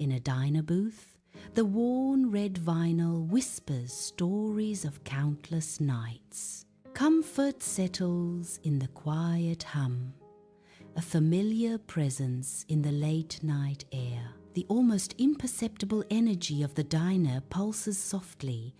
in a diner booth, the worn red vinyl whispers stories of countless nights. Comfort settles in the quiet hum, a familiar presence in the late-night air. The almost imperceptible energy of the diner pulses softly,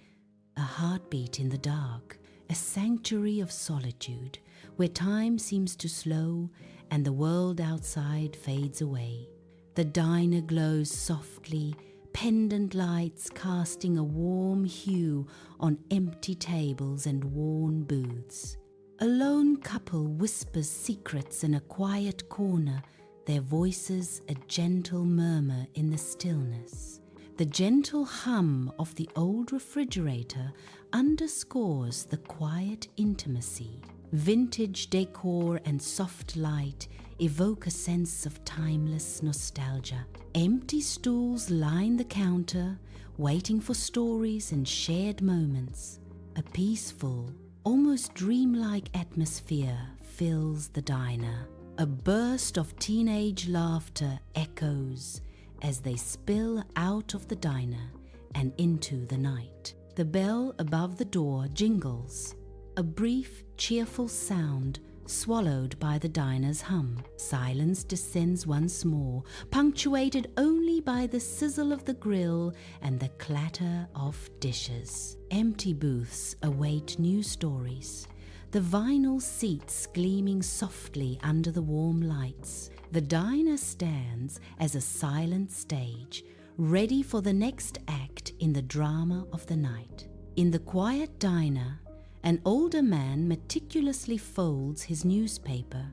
a heartbeat in the dark, a sanctuary of solitude where time seems to slow and the world outside fades away. The diner glows softly, pendant lights casting a warm hue on empty tables and worn booths. A lone couple whispers secrets in a quiet corner, their voices a gentle murmur in the stillness. The gentle hum of the old refrigerator underscores the quiet intimacy. Vintage decor and soft light evoke a sense of timeless nostalgia. Empty stools line the counter, waiting for stories and shared moments. A peaceful, almost dreamlike atmosphere fills the diner. A burst of teenage laughter echoes as they spill out of the diner and into the night. The bell above the door jingles, a brief, cheerful sound swallowed by the diner's hum. Silence descends once more, punctuated only by the sizzle of the grill and the clatter of dishes. Empty booths await new stories, the vinyl seats gleaming softly under the warm lights. The diner stands as a silent stage, ready for the next act in the drama of the night. In the quiet diner, an older man meticulously folds his newspaper,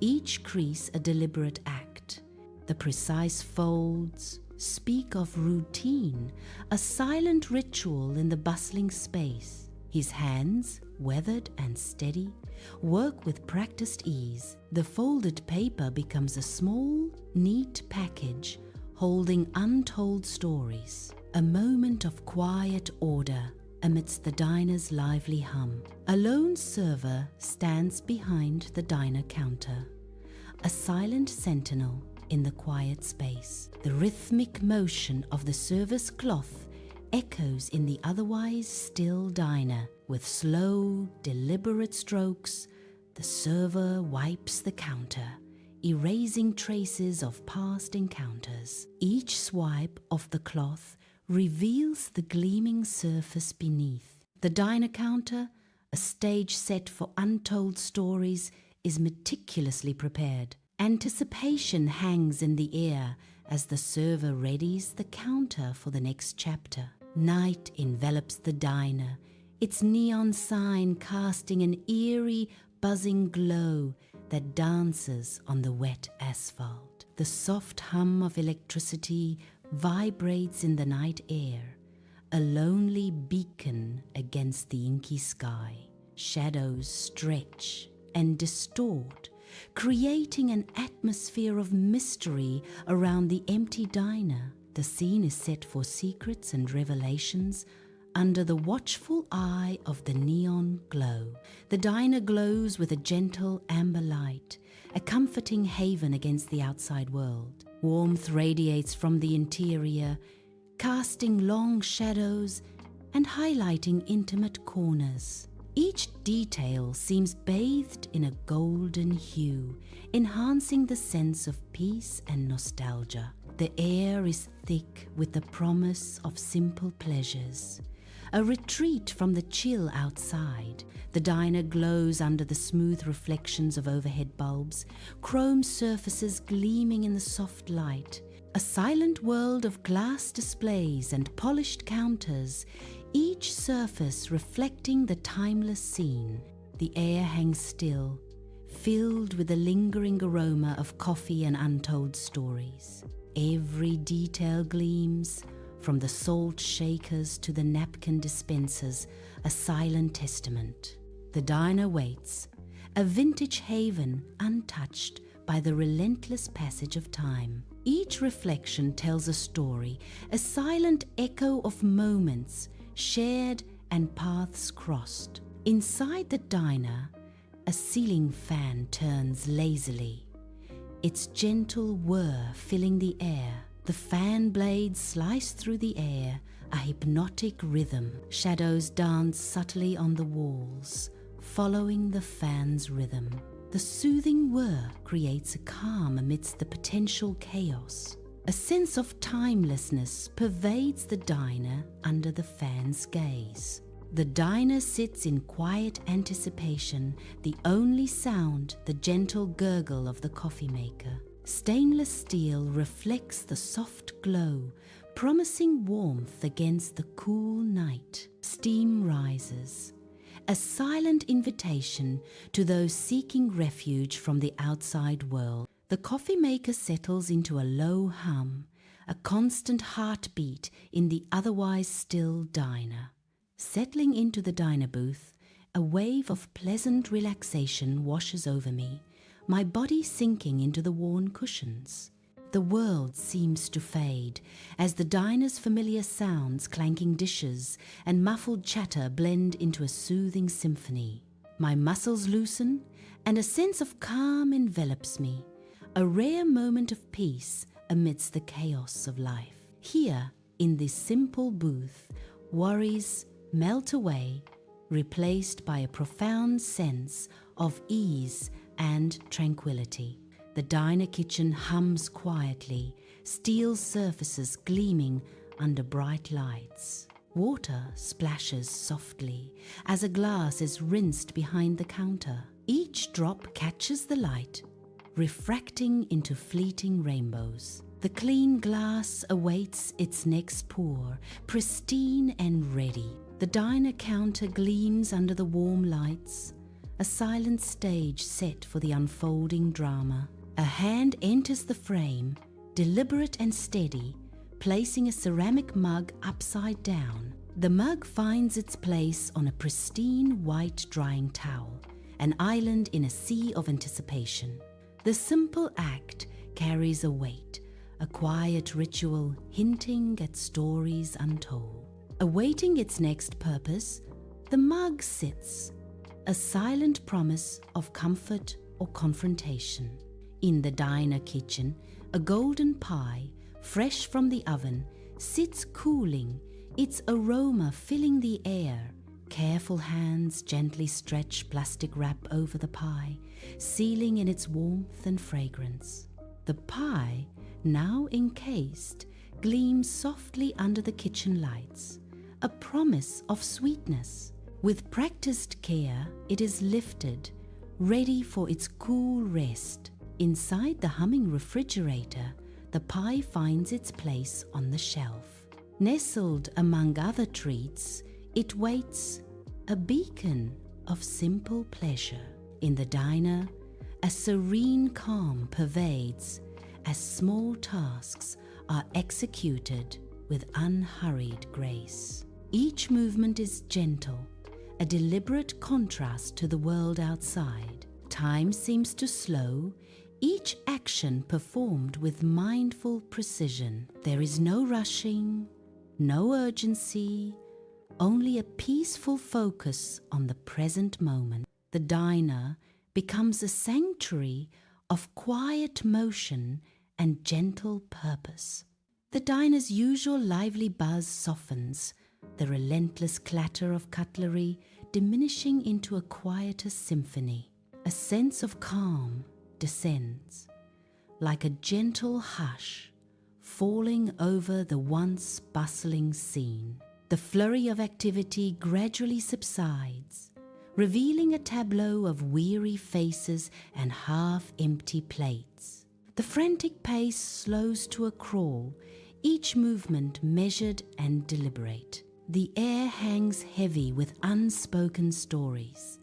each crease a deliberate act. The precise folds speak of routine, a silent ritual in the bustling space. His hands, weathered and steady, work with practiced ease. The folded paper becomes a small, neat package holding untold stories. A moment of quiet order amidst the diner's lively hum. A lone server stands behind the diner counter, a silent sentinel in the quiet space. The rhythmic motion of the server's cloth echoes in the otherwise still diner. With slow, deliberate strokes, the server wipes the counter, erasing traces of past encounters. Each swipe of the cloth reveals the gleaming surface beneath. The diner counter, a stage set for untold stories, is meticulously prepared. Anticipation hangs in the air as the server readies the counter for the next chapter. Night envelops the diner, its neon sign casting an eerie, buzzing glow that dances on the wet asphalt. The soft hum of electricity vibrates in the night air, a lonely beacon against the inky sky. Shadows stretch and distort, creating an atmosphere of mystery around the empty diner. The scene is set for secrets and revelations under the watchful eye of the neon glow. The diner glows with a gentle amber light, a comforting haven against the outside world. Warmth radiates from the interior, casting long shadows and highlighting intimate corners. Each detail seems bathed in a golden hue, enhancing the sense of peace and nostalgia. The air is thick with the promise of simple pleasures, a retreat from the chill outside. The diner glows under the smooth reflections of overhead bulbs, chrome surfaces gleaming in the soft light. A silent world of glass displays and polished counters, each surface reflecting the timeless scene. The air hangs still, filled with the lingering aroma of coffee and untold stories. Every detail gleams, from the salt shakers to the napkin dispensers, a silent testament. The diner waits, a vintage haven untouched by the relentless passage of time. Each reflection tells a story, a silent echo of moments shared and paths crossed. Inside the diner, a ceiling fan turns lazily, its gentle whir filling the air. The The fan blades slice through the air, a hypnotic rhythm. Shadows dance subtly on the walls, following the fan's rhythm. The soothing whir creates a calm amidst the potential chaos. A sense of timelessness pervades the diner under the fan's gaze. The diner sits in quiet anticipation, the only sound the gentle gurgle of the coffee maker. Stainless steel reflects the soft glow, promising warmth against the cool night. Steam rises, a silent invitation to those seeking refuge from the outside world. The coffee maker settles into a low hum, a constant heartbeat in the otherwise still diner. Settling into the diner booth, a wave of pleasant relaxation washes over me, my body sinking into the worn cushions. The world seems to fade as the diner's familiar sounds, clanking dishes and muffled chatter blend into a soothing symphony. My muscles loosen and a sense of calm envelops me, a rare moment of peace amidst the chaos of life. Here, in this simple booth, worries melt away, replaced by a profound sense of ease and tranquility. The diner kitchen hums quietly, steel surfaces gleaming under bright lights. Water splashes softly as a glass is rinsed behind the counter. Each drop catches the light, refracting into fleeting rainbows. The clean glass awaits its next pour, pristine and ready. The diner counter gleams under the warm lights, a silent stage set for the unfolding drama. A hand enters the frame, deliberate and steady, placing a ceramic mug upside down. The mug finds its place on a pristine white drying towel, an island in a sea of anticipation. The simple act carries a weight, a quiet ritual hinting at stories untold. Awaiting its next purpose, the mug sits, a silent promise of comfort or confrontation. In the diner kitchen, a golden pie, fresh from the oven, sits cooling, its aroma filling the air. Careful hands gently stretch plastic wrap over the pie, sealing in its warmth and fragrance. The pie, now encased, gleams softly under the kitchen lights, a promise of sweetness. With practiced care, it is lifted, ready for its cool rest. Inside the humming refrigerator, the pie finds its place on the shelf. Nestled among other treats, it waits, a beacon of simple pleasure. In the diner, a serene calm pervades as small tasks are executed with unhurried grace. Each movement is gentle, a deliberate contrast to the world outside. Time seems to slow, each action performed with mindful precision. There is no rushing, no urgency, only a peaceful focus on the present moment. The diner becomes a sanctuary of quiet motion and gentle purpose. The diner's usual lively buzz softens, the relentless clatter of cutlery diminishing into a quieter symphony. A sense of calm descends, like a gentle hush falling over the once bustling scene. The flurry of activity gradually subsides, revealing a tableau of weary faces and half-empty plates. The frantic pace slows to a crawl, each movement measured and deliberate. The air hangs heavy with unspoken stories,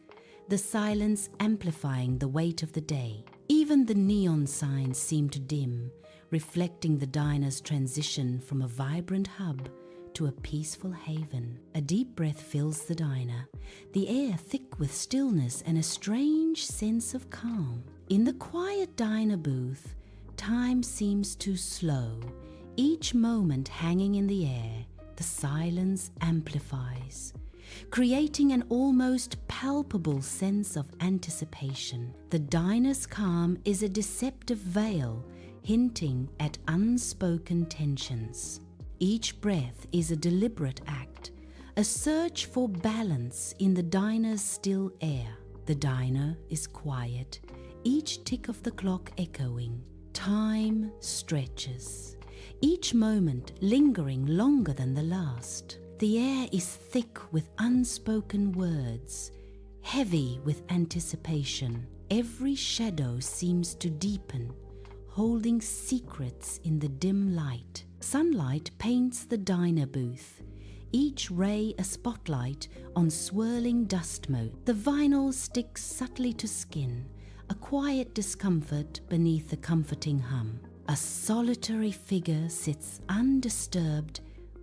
the silence amplifying the weight of the day. Even the neon signs seem to dim, reflecting the diner's transition from a vibrant hub to a peaceful haven. A deep breath fills the diner, the air thick with stillness and a strange sense of calm. In the quiet diner booth, time seems to slow, each moment hanging in the air. The silence amplifies, creating an almost palpable sense of anticipation. The diner's calm is a deceptive veil, hinting at unspoken tensions. Each breath is a deliberate act, a search for balance in the diner's still air. The diner is quiet, each tick of the clock echoing. Time stretches, each moment lingering longer than the last. The air is thick with unspoken words, heavy with anticipation. Every shadow seems to deepen, holding secrets in the dim light. Sunlight paints the diner booth, each ray a spotlight on swirling dust motes. The vinyl sticks subtly to skin, a quiet discomfort beneath the comforting hum. A solitary figure sits undisturbed,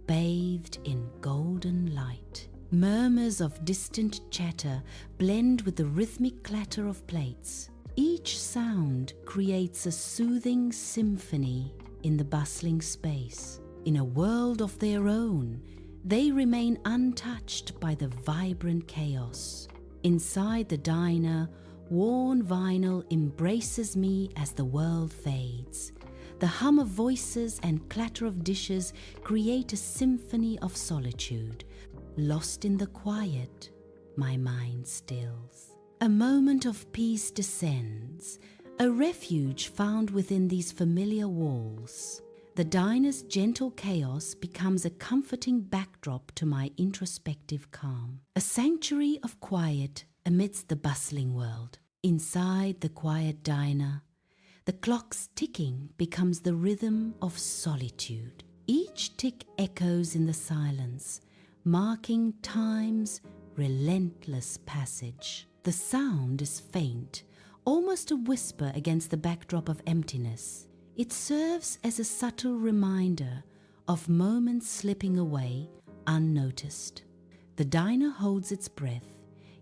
bathed in golden light. Murmurs of distant chatter blend with the rhythmic clatter of plates. Each sound creates a soothing symphony in the bustling space. In a world of their own, they remain untouched by the vibrant chaos. Inside the diner, worn vinyl embraces me as the world fades. The hum of voices and clatter of dishes create a symphony of solitude. Lost in the quiet, my mind stills. A moment of peace descends, a refuge found within these familiar walls. The diner's gentle chaos becomes a comforting backdrop to my introspective calm. A sanctuary of quiet amidst the bustling world. Inside the quiet diner, the clock's ticking becomes the rhythm of solitude. Each tick echoes in the silence, marking time's relentless passage. The sound is faint, almost a whisper against the backdrop of emptiness. It serves as a subtle reminder of moments slipping away unnoticed. The diner holds its breath,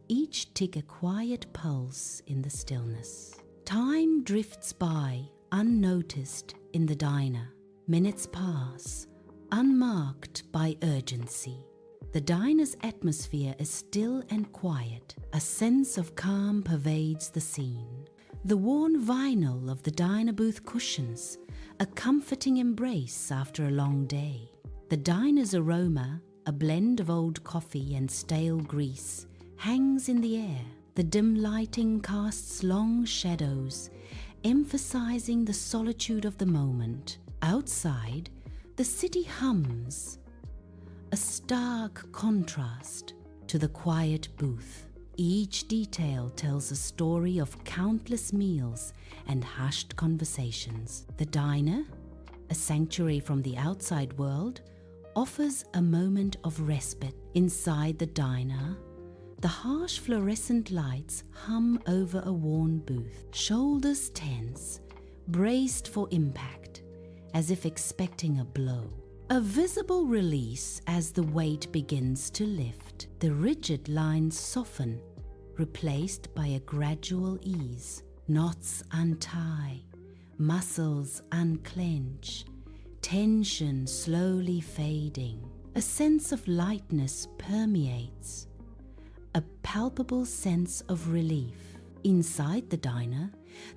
each tick a quiet pulse in the stillness. Time drifts by, unnoticed in the diner. Minutes pass, unmarked by urgency. The diner's atmosphere is still and quiet. A sense of calm pervades the scene. The worn vinyl of the diner booth cushions, a comforting embrace after a long day. The diner's aroma, a blend of old coffee and stale grease, hangs in the air. The dim lighting casts long shadows, emphasizing the solitude of the moment. Outside, the city hums, a stark contrast to the quiet booth. Each detail tells a story of countless meals and hushed conversations. The diner, a sanctuary from the outside world, offers a moment of respite. Inside the diner, the harsh fluorescent lights hum over a worn booth. Shoulders tense, braced for impact, as if expecting a blow. A visible release as the weight begins to lift. The rigid lines soften, replaced by a gradual ease. Knots untie, muscles unclench, tension slowly fading. A sense of lightness permeates, a palpable sense of relief. Inside the diner,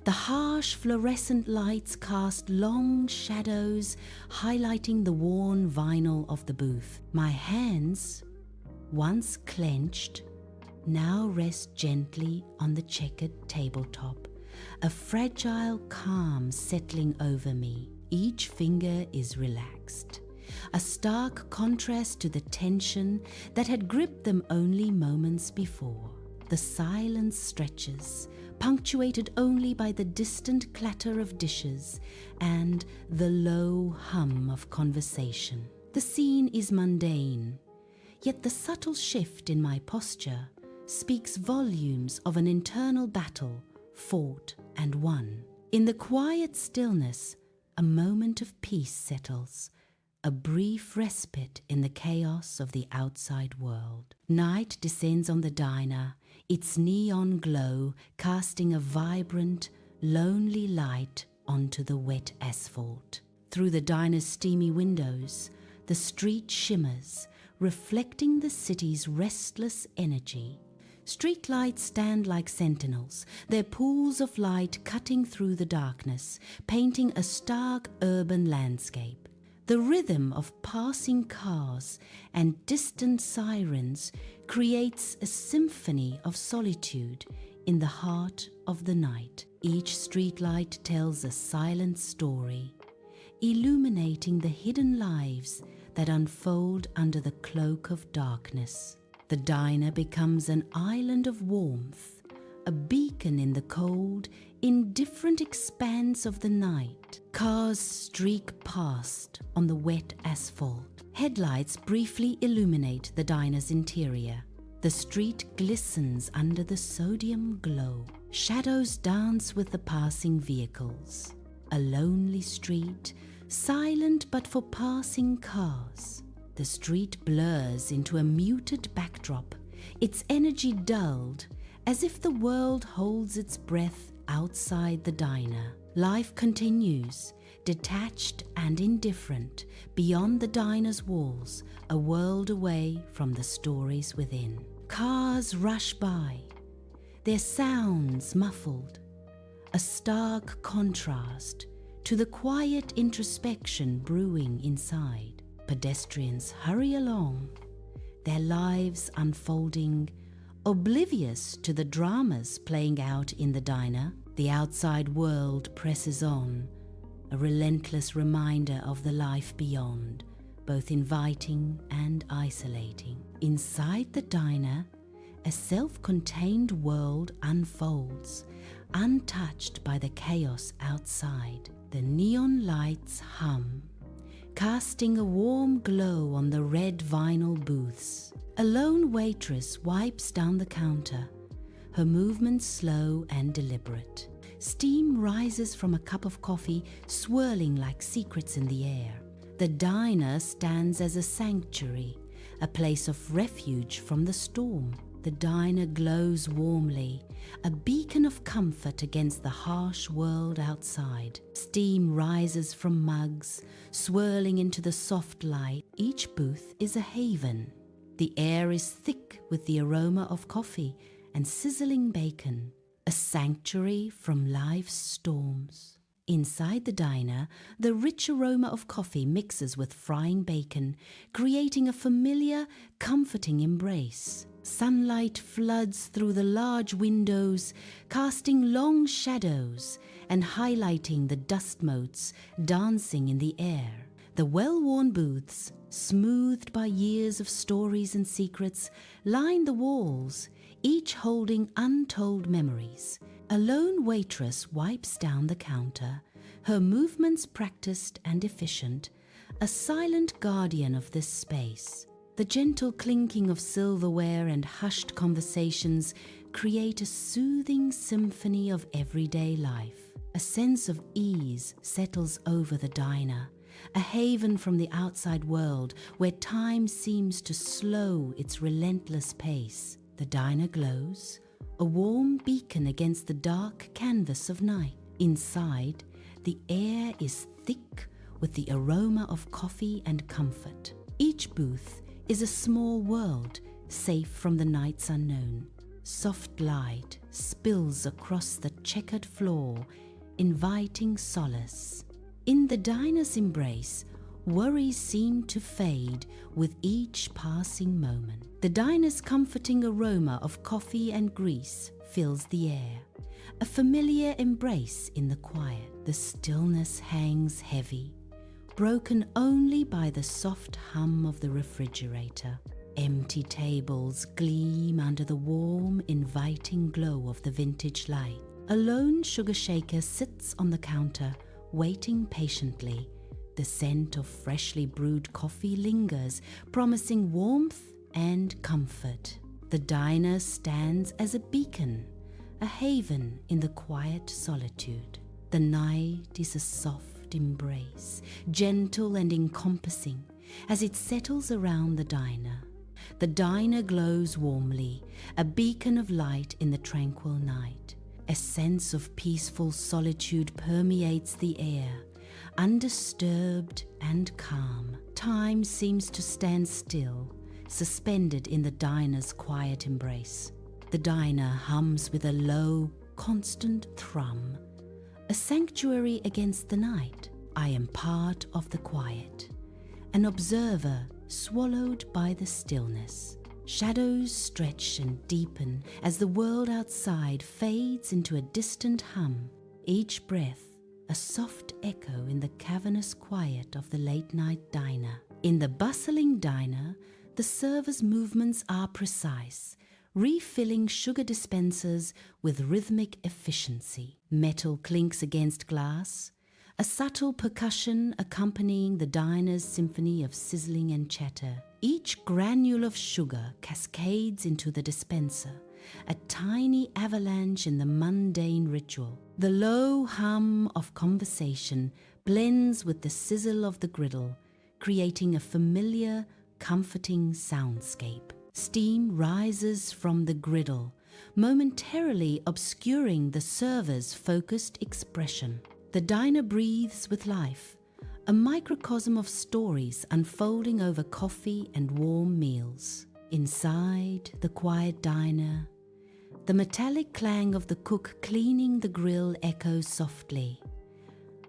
the harsh fluorescent lights cast long shadows, highlighting the worn vinyl of the booth. My hands, once clenched, now rest gently on the checkered tabletop, a fragile calm settling over me. Each finger is relaxed, a stark contrast to the tension that had gripped them only moments before. The silence stretches, punctuated only by the distant clatter of dishes and the low hum of conversation. The scene is mundane, yet the subtle shift in my posture speaks volumes of an internal battle fought and won. In the quiet stillness, a moment of peace settles, a brief respite in the chaos of the outside world. Night descends on the diner, its neon glow casting a vibrant, lonely light onto the wet asphalt. Through the diner's steamy windows, the street shimmers, reflecting the city's restless energy. Streetlights stand like sentinels, their pools of light cutting through the darkness, painting a stark urban landscape. The rhythm of passing cars and distant sirens creates a symphony of solitude in the heart of the night. Each streetlight tells a silent story, illuminating the hidden lives that unfold under the cloak of darkness. The diner becomes an island of warmth, a beacon in the cold, indifferent expanse of the night. Cars streak past on the wet asphalt. Headlights briefly illuminate the diner's interior. The street glistens under the sodium glow. Shadows dance with the passing vehicles. A lonely street, silent but for passing cars. The street blurs into a muted backdrop, its energy dulled, as if the world holds its breath outside the diner. Life continues, detached and indifferent, beyond the diner's walls, a world away from the stories within. Cars rush by, their sounds muffled, a stark contrast to the quiet introspection brewing inside. Pedestrians hurry along, their lives unfolding, oblivious to the dramas playing out in the diner. The outside world presses on, a relentless reminder of the life beyond, both inviting and isolating. Inside the diner, a self-contained world unfolds, untouched by the chaos outside. The neon lights hum, casting a warm glow on the red vinyl booths. A lone waitress wipes down the counter, her movements slow and deliberate. Steam rises from a cup of coffee, swirling like secrets in the air. The diner stands as a sanctuary, a place of refuge from the storm. The diner glows warmly, a beacon of comfort against the harsh world outside. Steam rises from mugs, swirling into the soft light. Each booth is a haven. The air is thick with the aroma of coffee and sizzling bacon, a sanctuary from life's storms. Inside the diner, the rich aroma of coffee mixes with frying bacon, creating a familiar, comforting embrace. Sunlight floods through the large windows, casting long shadows and highlighting the dust motes dancing in the air. The well-worn booths, smoothed by years of stories and secrets, line the walls, each holding untold memories. A lone waitress wipes down the counter, her movements practiced and efficient, a silent guardian of this space. The gentle clinking of silverware and hushed conversations create a soothing symphony of everyday life. A sense of ease settles over the diner, a haven from the outside world where time seems to slow its relentless pace. The diner glows, a warm beacon against the dark canvas of night. Inside, the air is thick with the aroma of coffee and comfort. Each booth is a small world, safe from the night's unknown. Soft light spills across the checkered floor, inviting solace. In the diner's embrace, worries seem to fade with each passing moment. The diner's comforting aroma of coffee and grease fills the air, a familiar embrace in the quiet. The stillness hangs heavy, broken only by the soft hum of the refrigerator. Empty tables gleam under the warm, inviting glow of the vintage light. A lone sugar shaker sits on the counter, waiting patiently. The scent of freshly brewed coffee lingers, promising warmth and comfort. The diner stands as a beacon, a haven in the quiet solitude. The night is a soft embrace, gentle and encompassing, as it settles around the diner. The diner glows warmly, a beacon of light in the tranquil night. A sense of peaceful solitude permeates the air, undisturbed and calm. Time seems to stand still, suspended in the diner's quiet embrace. The diner hums with a low, constant thrum, a sanctuary against the night. I am part of the quiet, an observer swallowed by the stillness. Shadows stretch and deepen as the world outside fades into a distant hum, each breath a soft echo in the cavernous quiet of the late-night diner. In the bustling diner, the server's movements are precise, refilling sugar dispensers with rhythmic efficiency. Metal clinks against glass, a subtle percussion accompanying the diner's symphony of sizzling and chatter. Each granule of sugar cascades into the dispenser, a tiny avalanche in the mundane ritual. The low hum of conversation blends with the sizzle of the griddle, creating a familiar, comforting soundscape. Steam rises from the griddle, momentarily obscuring the server's focused expression. The diner breathes with life, a microcosm of stories unfolding over coffee and warm meals. Inside the quiet diner, the metallic clang of the cook cleaning the grill echoes softly,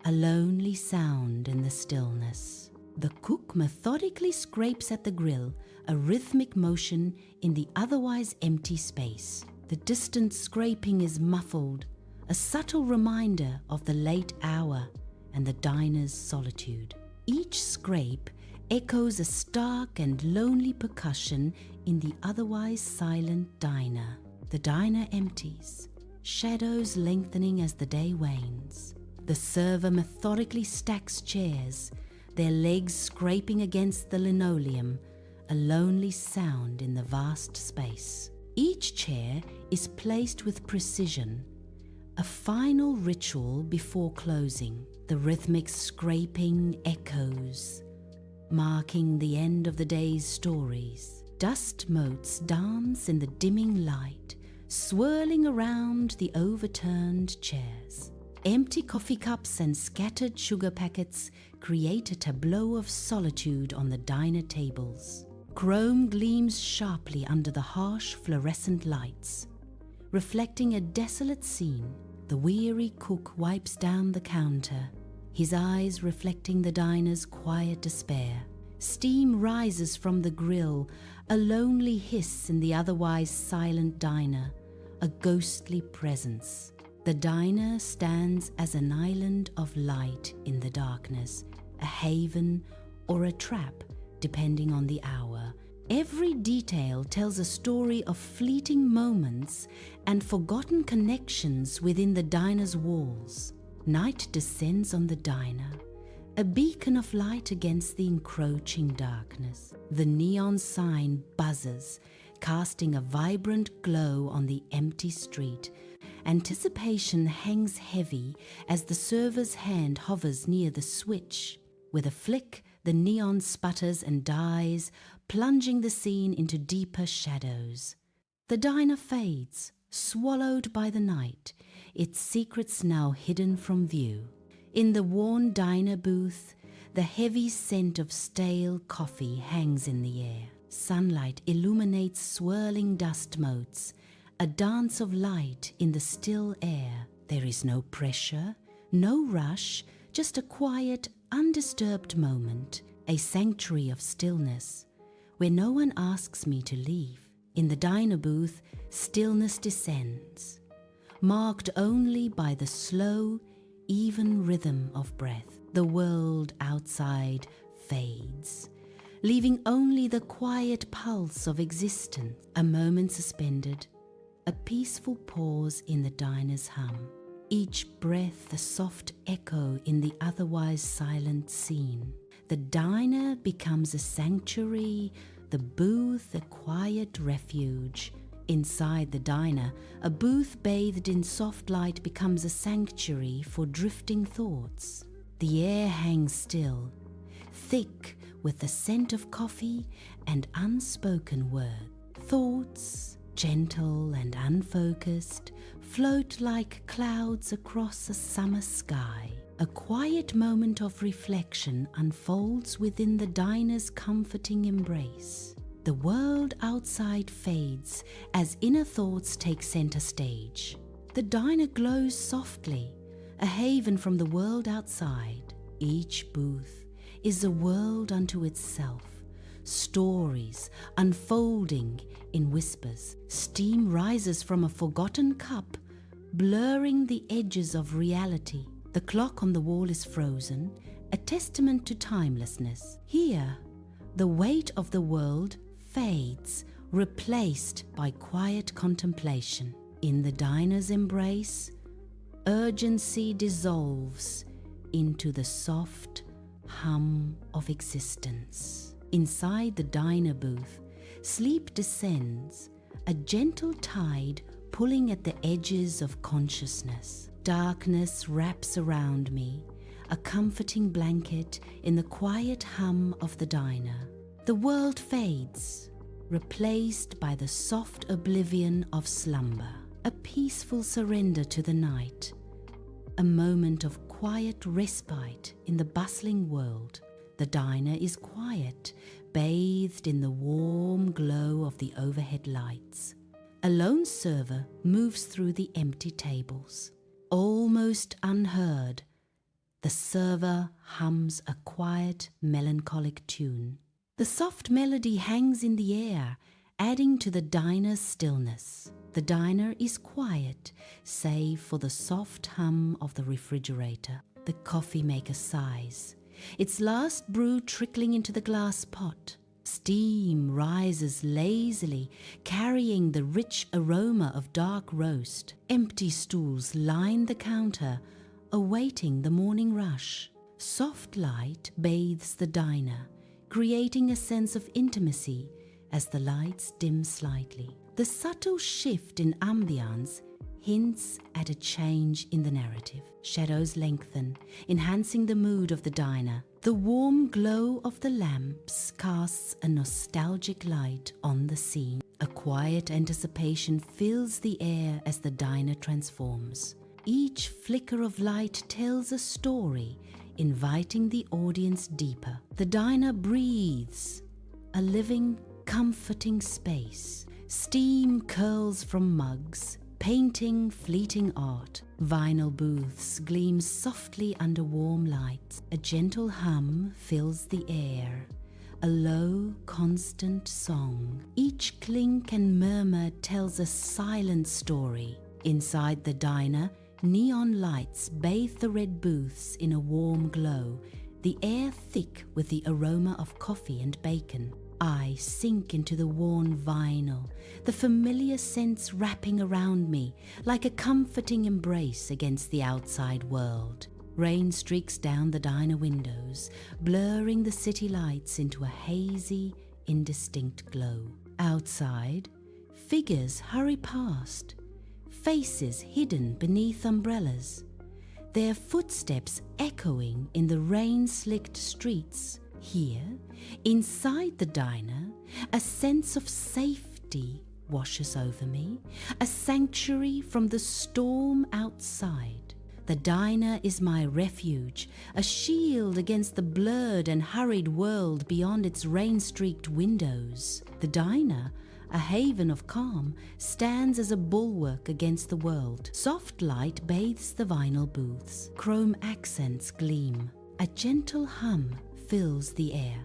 a lonely sound in the stillness. The cook methodically scrapes at the grill, a rhythmic motion in the otherwise empty space. The distant scraping is muffled, a subtle reminder of the late hour and the diner's solitude. Each scrape echoes a stark and lonely percussion in the otherwise silent diner. The diner empties, shadows lengthening as the day wanes. The server methodically stacks chairs, their legs scraping against the linoleum, a lonely sound in the vast space. Each chair is placed with precision, a final ritual before closing. The rhythmic scraping echoes, marking the end of the day's stories. Dust motes dance in the dimming light, swirling around the overturned chairs. Empty coffee cups and scattered sugar packets create a tableau of solitude on the diner tables. Chrome gleams sharply under the harsh fluorescent lights, reflecting a desolate scene. The weary cook wipes down the counter, his eyes reflecting the diner's quiet despair. Steam rises from the grill, a lonely hiss in the otherwise silent diner, a ghostly presence. The diner stands as an island of light in the darkness, a haven or a trap, depending on the hour. Every detail tells a story of fleeting moments and forgotten connections within the diner's walls. Night descends on the diner, a beacon of light against the encroaching darkness. The neon sign buzzes, casting a vibrant glow on the empty street. Anticipation hangs heavy as the server's hand hovers near the switch. With a flick, the neon sputters and dies, plunging the scene into deeper shadows. The diner fades, swallowed by the night, its secrets now hidden from view. In the worn diner booth, the heavy scent of stale coffee hangs in the air. Sunlight illuminates swirling dust motes, a dance of light in the still air. There is no pressure, no rush, just a quiet, undisturbed moment, a sanctuary of stillness, where no one asks me to leave. In the diner booth, stillness descends, marked only by the slow, even rhythm of breath. The world outside fades, leaving only the quiet pulse of existence. A moment suspended, a peaceful pause in the diner's hum. Each breath a soft echo in the otherwise silent scene. The diner becomes a sanctuary, the booth a quiet refuge. Inside the diner, a booth bathed in soft light becomes a sanctuary for drifting thoughts. The air hangs still, thick with the scent of coffee and unspoken word. Thoughts, gentle and unfocused, float like clouds across a summer sky. A quiet moment of reflection unfolds within the diner's comforting embrace. The world outside fades as inner thoughts take center stage. The diner glows softly, a haven from the world outside. Each booth is a world unto itself, stories unfolding in whispers. Steam rises from a forgotten cup, blurring the edges of reality. The clock on the wall is frozen, a testament to timelessness. Here, the weight of the world fades, replaced by quiet contemplation. In the diner's embrace, urgency dissolves into the soft hum of existence. Inside the diner booth, sleep descends, a gentle tide pulling at the edges of consciousness. Darkness wraps around me, a comforting blanket in the quiet hum of the diner. The world fades, replaced by the soft oblivion of slumber, a peaceful surrender to the night, a moment of quiet respite in the bustling world. The diner is quiet, bathed in the warm glow of the overhead lights. A lone server moves through the empty tables. Almost unheard, the server hums a quiet, melancholic tune. The soft melody hangs in the air, adding to the diner's stillness. The diner is quiet, save for the soft hum of the refrigerator. The coffee maker sighs, its last brew trickling into the glass pot. Steam rises lazily, carrying the rich aroma of dark roast. Empty stools line the counter, awaiting the morning rush. Soft light bathes the diner, creating a sense of intimacy as the lights dim slightly. The subtle shift in ambience hints at a change in the narrative. Shadows lengthen, enhancing the mood of the diner. The warm glow of the lamps casts a nostalgic light on the scene. A quiet anticipation fills the air as the diner transforms. Each flicker of light tells a story, inviting the audience deeper. The diner breathes, a living, comforting space. Steam curls from mugs, painting fleeting art. Vinyl booths gleam softly under warm lights. A gentle hum fills the air, a low, constant song. Each clink and murmur tells a silent story. Inside the diner, neon lights bathe the red booths in a warm glow, the air thick with the aroma of coffee and bacon. I sink into the worn vinyl, the familiar scents wrapping around me like a comforting embrace against the outside world. Rain streaks down the diner windows, blurring the city lights into a hazy, indistinct glow. Outside, figures hurry past, faces hidden beneath umbrellas, their footsteps echoing in the rain-slicked streets. Here, inside the diner, a sense of safety washes over me, a sanctuary from the storm outside. The diner is my refuge, a shield against the blurred and hurried world beyond its rain-streaked windows. The diner, a haven of calm, stands as a bulwark against the world. Soft light bathes the vinyl booths. Chrome accents gleam. A gentle hum fills the air.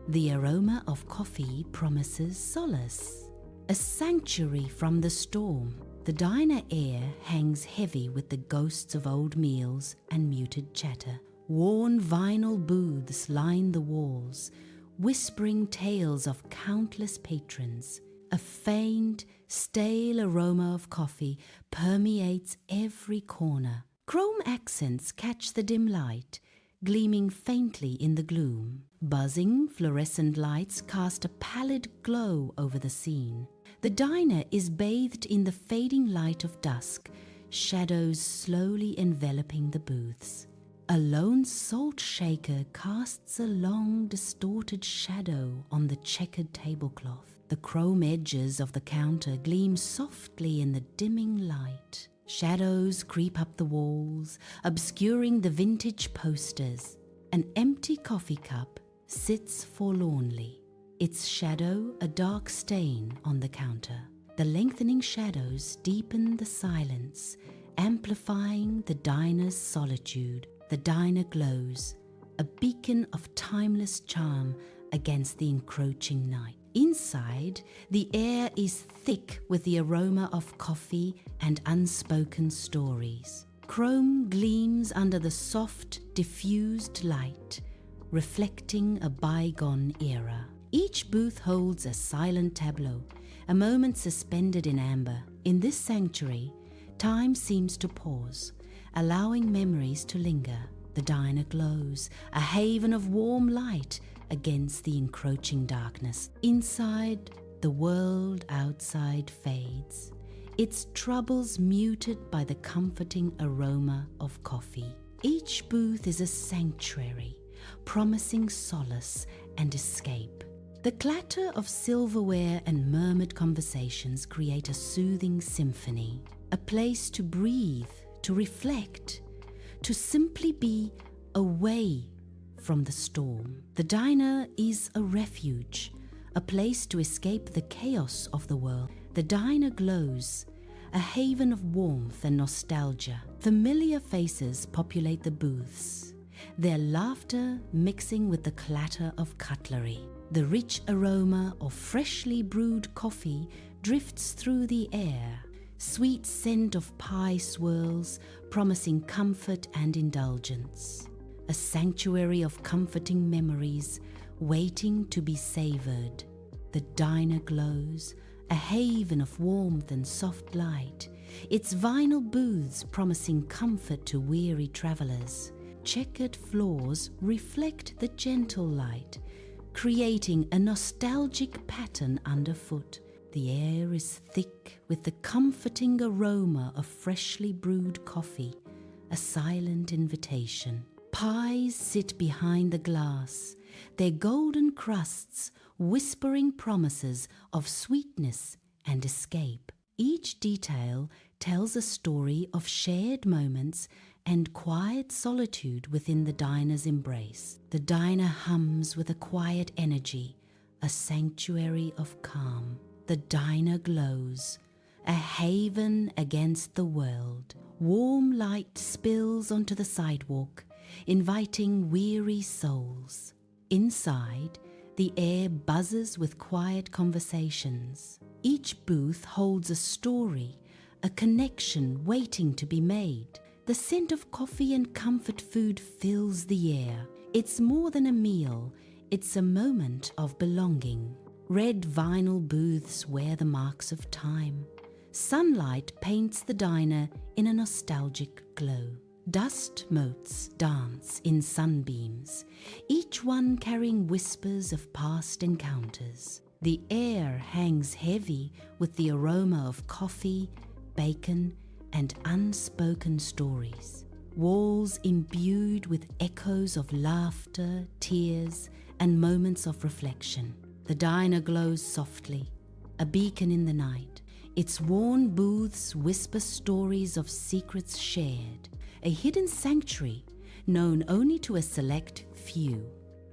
The aroma of coffee promises solace, a sanctuary from the storm. The diner air hangs heavy with the ghosts of old meals and muted chatter. Worn vinyl booths line the walls, whispering tales of countless patrons. A faint, stale aroma of coffee permeates every corner. Chrome accents catch the dim light, gleaming faintly in the gloom. Buzzing fluorescent lights cast a pallid glow over the scene. The diner is bathed in the fading light of dusk, shadows slowly enveloping the booths. A lone salt shaker casts a long, distorted shadow on the checkered tablecloth. The chrome edges of the counter gleam softly in the dimming light. Shadows creep up the walls, obscuring the vintage posters. An empty coffee cup sits forlornly, its shadow a dark stain on the counter. The lengthening shadows deepen the silence, amplifying the diner's solitude. The diner glows, a beacon of timeless charm against the encroaching night. Inside, the air is thick with the aroma of coffee and unspoken stories. Chrome gleams under the soft, diffused light, reflecting a bygone era. Each booth holds a silent tableau, a moment suspended in amber. In this sanctuary, time seems to pause, allowing memories to linger. The diner glows, a haven of warm light against the encroaching darkness. Inside, the world outside fades, its troubles muted by the comforting aroma of coffee. Each booth is a sanctuary, promising solace and escape. The clatter of silverware and murmured conversations create a soothing symphony, a place to breathe, to reflect, to simply be away from the storm. The diner is a refuge, a place to escape the chaos of the world. The diner glows, a haven of warmth and nostalgia. Familiar faces populate the booths, their laughter mixing with the clatter of cutlery. The rich aroma of freshly brewed coffee drifts through the air. Sweet scent of pie swirls, promising comfort and indulgence. A sanctuary of comforting memories, waiting to be savored. The diner glows, a haven of warmth and soft light, its vinyl booths promising comfort to weary travelers. Checkered floors reflect the gentle light, creating a nostalgic pattern underfoot. The air is thick with the comforting aroma of freshly brewed coffee, a silent invitation. Pies sit behind the glass, their golden crusts whispering promises of sweetness and escape. Each detail tells a story of shared moments and quiet solitude within the diner's embrace. The diner hums with a quiet energy, a sanctuary of calm. The diner glows, a haven against the world. Warm light spills onto the sidewalk, inviting weary souls. Inside, the air buzzes with quiet conversations. Each booth holds a story, a connection waiting to be made. The scent of coffee and comfort food fills the air. It's more than a meal, it's a moment of belonging. Red vinyl booths wear the marks of time. Sunlight paints the diner in a nostalgic glow. Dust motes dance in sunbeams, each one carrying whispers of past encounters. The air hangs heavy with the aroma of coffee, bacon, and unspoken stories. Walls imbued with echoes of laughter, tears, and moments of reflection. The diner glows softly, a beacon in the night. Its worn booths whisper stories of secrets shared, a hidden sanctuary known only to a select few.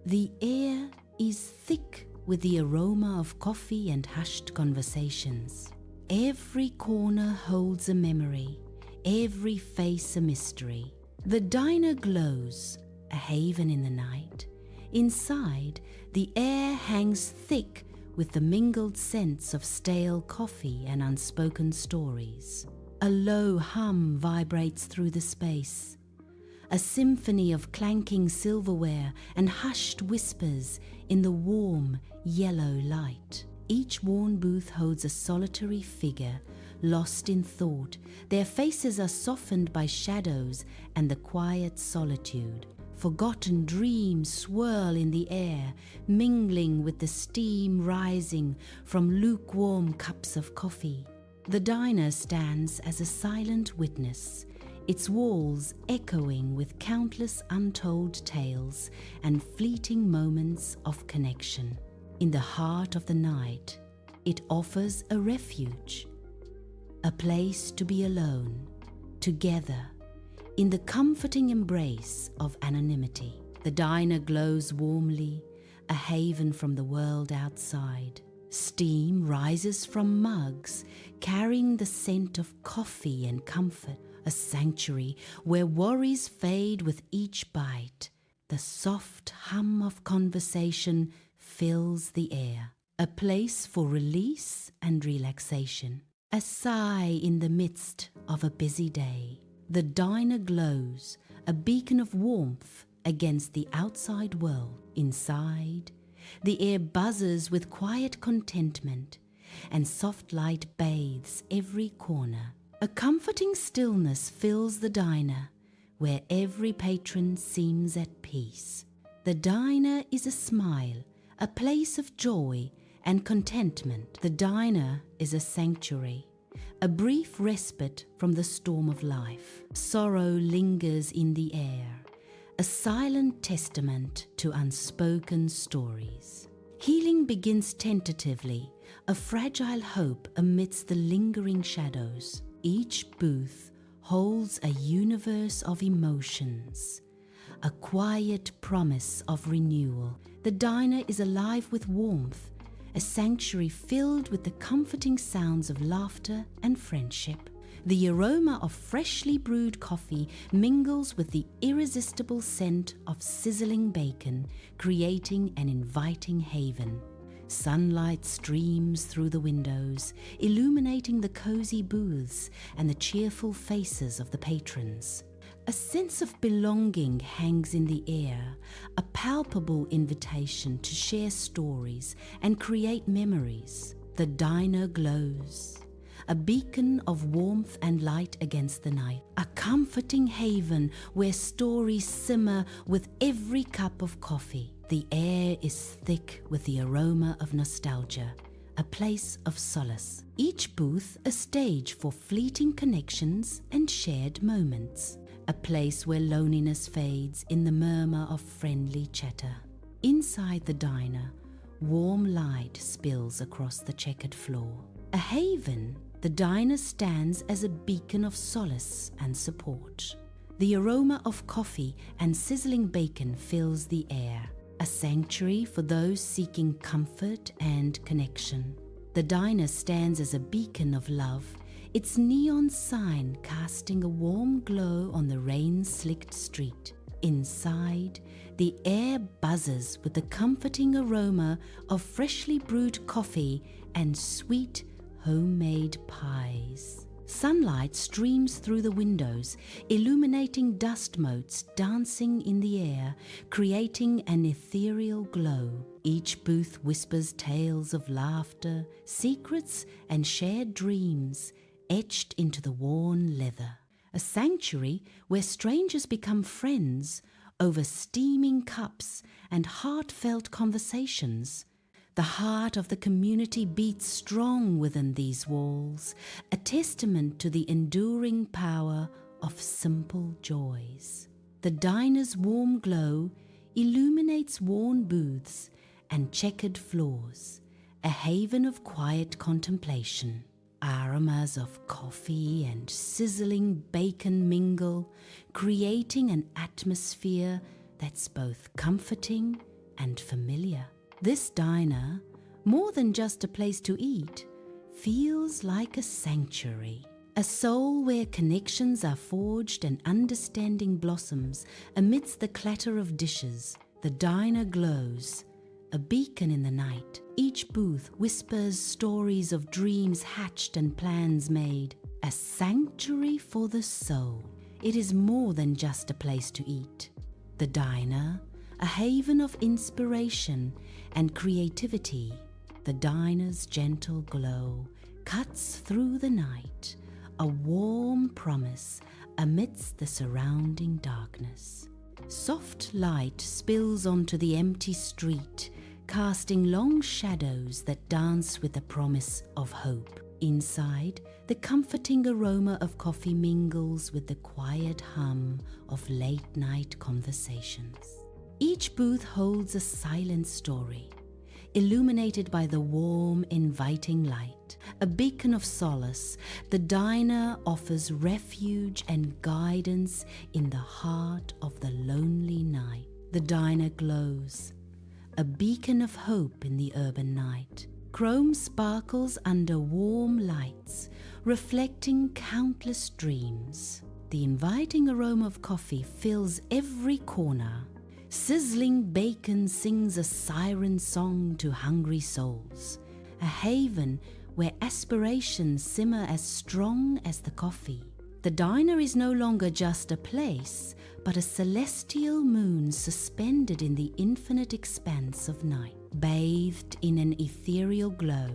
The air is thick with the aroma of coffee and hushed conversations. Every corner holds a memory, every face a mystery. The diner glows, a haven in the night. Inside, the air hangs thick with the mingled scents of stale coffee and unspoken stories. A low hum vibrates through the space, a symphony of clanking silverware and hushed whispers in the warm, yellow light. Each worn booth holds a solitary figure, lost in thought. Their faces are softened by shadows and the quiet solitude. Forgotten dreams swirl in the air, mingling with the steam rising from lukewarm cups of coffee. The diner stands as a silent witness, its walls echoing with countless untold tales and fleeting moments of connection. In the heart of the night, it offers a refuge, a place to be alone, together, in the comforting embrace of anonymity. The diner glows warmly, a haven from the world outside. Steam rises from mugs, carrying the scent of coffee and comfort, a sanctuary where worries fade with each bite. The soft hum of conversation fills the air, a place for release and relaxation. A sigh in the midst of a busy day. The diner glows, a beacon of warmth against the outside world. Inside, the air buzzes with quiet contentment, and soft light bathes every corner. A comforting stillness fills the diner, where every patron seems at peace. The diner is a smile, a place of joy and contentment. The diner is a sanctuary, a brief respite from the storm of life. Sorrow lingers in the air, a silent testament to unspoken stories. Healing begins tentatively, a fragile hope amidst the lingering shadows. Each booth holds a universe of emotions, a quiet promise of renewal. The diner is alive with warmth, a sanctuary filled with the comforting sounds of laughter and friendship. The aroma of freshly brewed coffee mingles with the irresistible scent of sizzling bacon, creating an inviting haven. Sunlight streams through the windows, illuminating the cozy booths and the cheerful faces of the patrons. A sense of belonging hangs in the air, a palpable invitation to share stories and create memories. The diner glows, a beacon of warmth and light against the night, a comforting haven where stories simmer with every cup of coffee. The air is thick with the aroma of nostalgia, a place of solace. Each booth a stage for fleeting connections and shared moments, a place where loneliness fades in the murmur of friendly chatter. Inside the diner, warm light spills across the checkered floor. A haven, the diner stands as a beacon of solace and support. The aroma of coffee and sizzling bacon fills the air, a sanctuary for those seeking comfort and connection. The diner stands as a beacon of love, its neon sign casting a warm glow on the rain-slicked street. Inside, the air buzzes with the comforting aroma of freshly brewed coffee and sweet homemade pies. Sunlight streams through the windows, illuminating dust motes dancing in the air, creating an ethereal glow. Each booth whispers tales of laughter, secrets, and shared dreams etched into the worn leather. A sanctuary where strangers become friends over steaming cups and heartfelt conversations. The heart of the community beats strong within these walls, a testament to the enduring power of simple joys. The diner's warm glow illuminates worn booths and checkered floors, a haven of quiet contemplation. Aromas of coffee and sizzling bacon mingle, creating an atmosphere that's both comforting and familiar. This diner, more than just a place to eat, feels like a sanctuary, a soul where connections are forged and understanding blossoms amidst the clatter of dishes. The diner glows, a beacon in the night. Each booth whispers stories of dreams hatched and plans made, a sanctuary for the soul. It is more than just a place to eat. The diner, a haven of inspiration and creativity. The diner's gentle glow cuts through the night, a warm promise amidst the surrounding darkness. Soft light spills onto the empty street, casting long shadows that dance with the promise of hope. Inside, the comforting aroma of coffee mingles with the quiet hum of late-night conversations. Each booth holds a silent story, illuminated by the warm, inviting light. A beacon of solace, the diner offers refuge and guidance in the heart of the lonely night. The diner glows, a beacon of hope in the urban night. Chrome sparkles under warm lights, reflecting countless dreams. The inviting aroma of coffee fills every corner. Sizzling bacon sings a siren song to hungry souls, a haven where aspirations simmer as strong as the coffee. The diner is no longer just a place, but a celestial moon suspended in the infinite expanse of night. Bathed in an ethereal glow,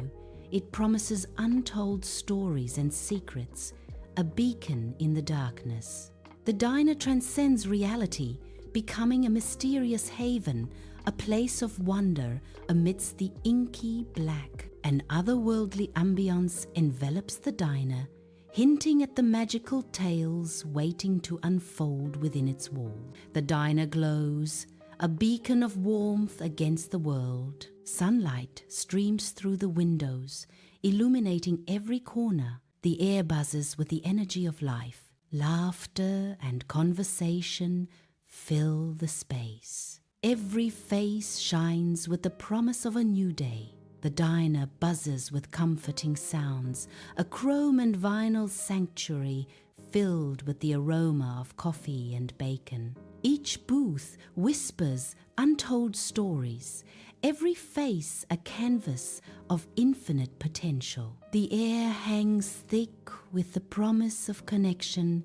it promises untold stories and secrets, a beacon in the darkness. The diner transcends reality, becoming a mysterious haven, a place of wonder amidst the inky black. An otherworldly ambience envelops the diner, hinting at the magical tales waiting to unfold within its wall. The diner glows, a beacon of warmth against the world. Sunlight streams through the windows, illuminating every corner. The air buzzes with the energy of life. Laughter and conversation fill the space. Every face shines with the promise of a new day. The diner buzzes with comforting sounds, a chrome and vinyl sanctuary filled with the aroma of coffee and bacon. Each booth whispers untold stories, every face a canvas of infinite potential. The air hangs thick with the promise of connection,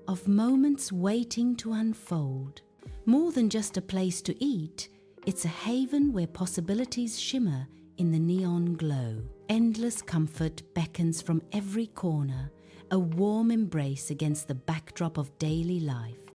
of moments waiting to unfold. More than just a place to eat, it's a haven where possibilities shimmer in the neon glow. Endless comfort beckons from every corner, a warm embrace against the backdrop of daily life.